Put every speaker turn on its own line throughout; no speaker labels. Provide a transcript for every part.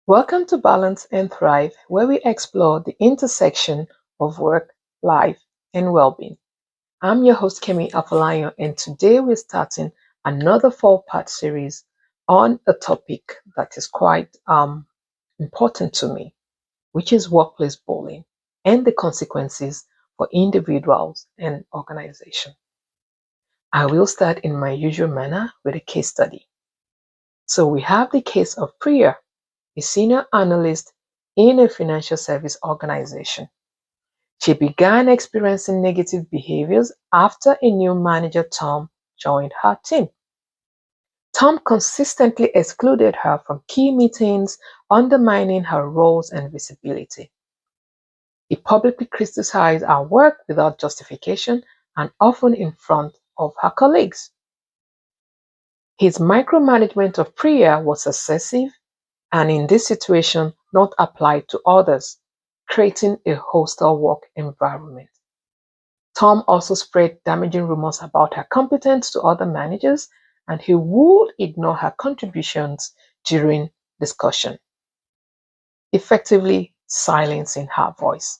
Welcome to Balance and Thrive, where we explore the intersection of work, life, and well-being. I'm your host, Kemi Afolayan, and today we're starting another four-part series on a topic that is quite important to me, which is workplace bullying and the consequences for individuals and organizations. I will start in my usual manner with a case study. So we have the case of Priya, a senior analyst in a financial service organization. She began experiencing negative behaviors after a new manager, Tom, joined her team. Tom consistently excluded her from key meetings, undermining her roles and visibility. He publicly criticized her work without justification and often in front of her colleagues. His micromanagement of Priya was excessive and in this situation not applied to others, creating a hostile work environment. Tom also spread damaging rumors about her competence to other managers, and he would ignore her contributions during discussion, effectively silencing her voice.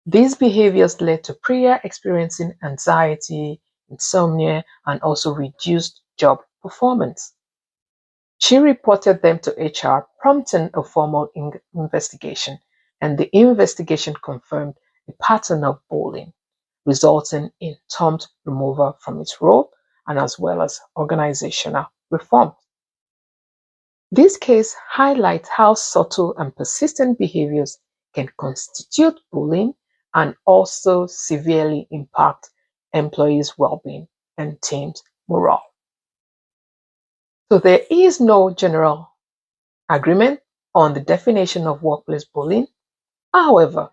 These behaviors led to Priya experiencing anxiety, insomnia, and also reduced job performance. She reported them to HR, prompting a formal investigation, and the investigation confirmed a pattern of bullying, resulting in Tom's removal from his role and as well as organizational reform. This case highlights how subtle and persistent behaviors can constitute bullying and also severely impact employees' well-being and teams' morale. So there is no general agreement on the definition of workplace bullying. However,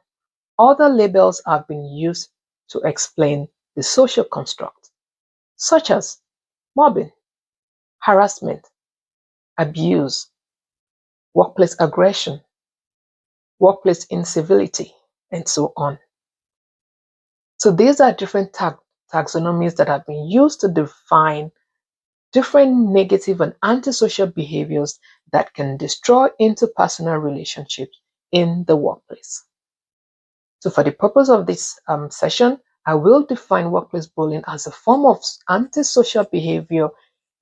other labels have been used to explain the social construct, such as mobbing, harassment, abuse, workplace aggression, workplace incivility, and so on. So these are different taxonomies that have been used to define different negative and antisocial behaviors that can destroy interpersonal relationships in the workplace. So for the purpose of this session, I will define workplace bullying as a form of antisocial behavior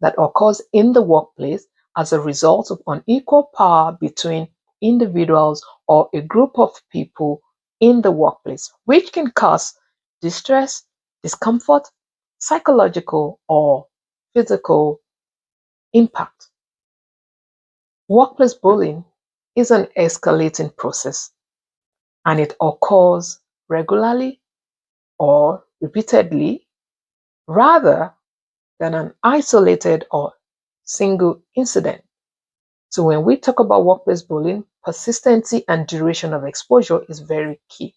that occurs in the workplace as a result of unequal power between individuals or a group of people in the workplace, which can cause distress, discomfort, psychological or physical impact. Workplace bullying is an escalating process and it occurs regularly or repeatedly rather than an isolated or single incident. So when we talk about workplace bullying, persistency and duration of exposure is very key.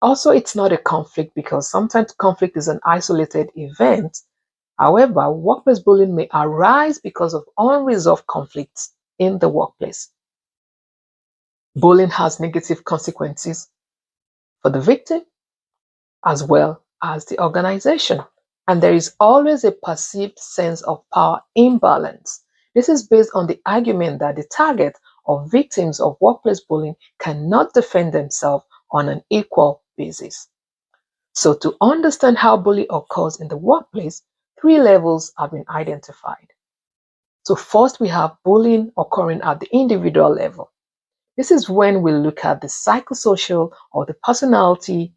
Also, it's not a conflict because sometimes conflict is an isolated event. However, workplace bullying may arise because of unresolved conflicts in the workplace. Bullying has negative consequences for the victim as well as the organization. And there is always a perceived sense of power imbalance. This is based on the argument that the target or victims of workplace bullying cannot defend themselves on an equal basis. So to understand how bullying occurs in the workplace, 3 levels have been identified. So first we have bullying occurring at the individual level. This is when we look at the psychosocial or the personality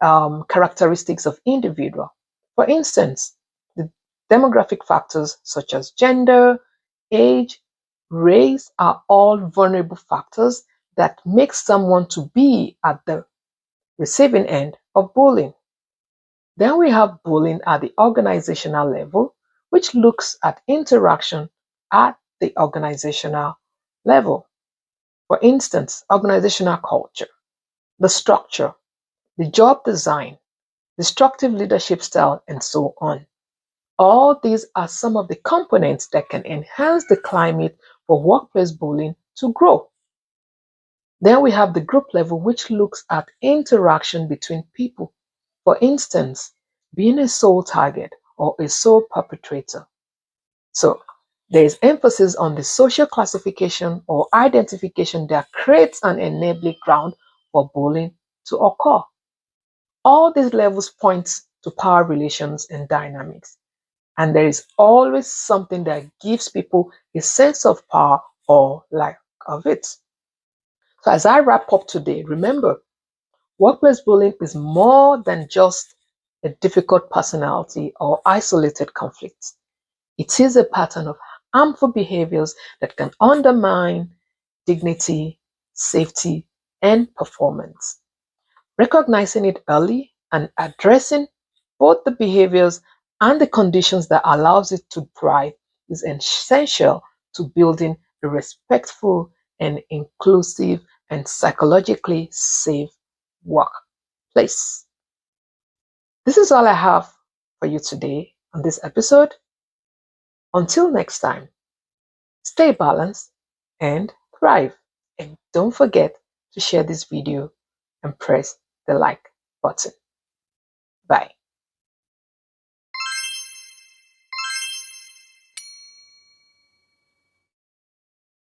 characteristics of individual. For instance, the demographic factors such as gender, age, race are all vulnerable factors that make someone to be at the receiving end of bullying. Then we have bullying at the organizational level, which looks at interaction at the organizational level. For instance, organizational culture, the structure, the job design, destructive leadership style, and so on. All these are some of the components that can enhance the climate for workplace bullying to grow. Then we have the group level, which looks at interaction between people. For instance, being a sole target or a sole perpetrator. So There is emphasis on the social classification or identification that creates an enabling ground for bullying to occur. All these levels point to power relations and dynamics, and there is always something that gives people a sense of power or lack of it. So, as I wrap up today, remember, workplace bullying is more than just a difficult personality or isolated conflicts. It is a pattern of harmful behaviors that can undermine dignity, safety, and performance. Recognizing it early and addressing both the behaviors and the conditions that allows it to thrive is essential to building a respectful and inclusive and psychologically safe workplace. This is all I have for you today on this episode. Until next time, stay balanced and thrive. And don't forget to share this video and press the like button. Bye.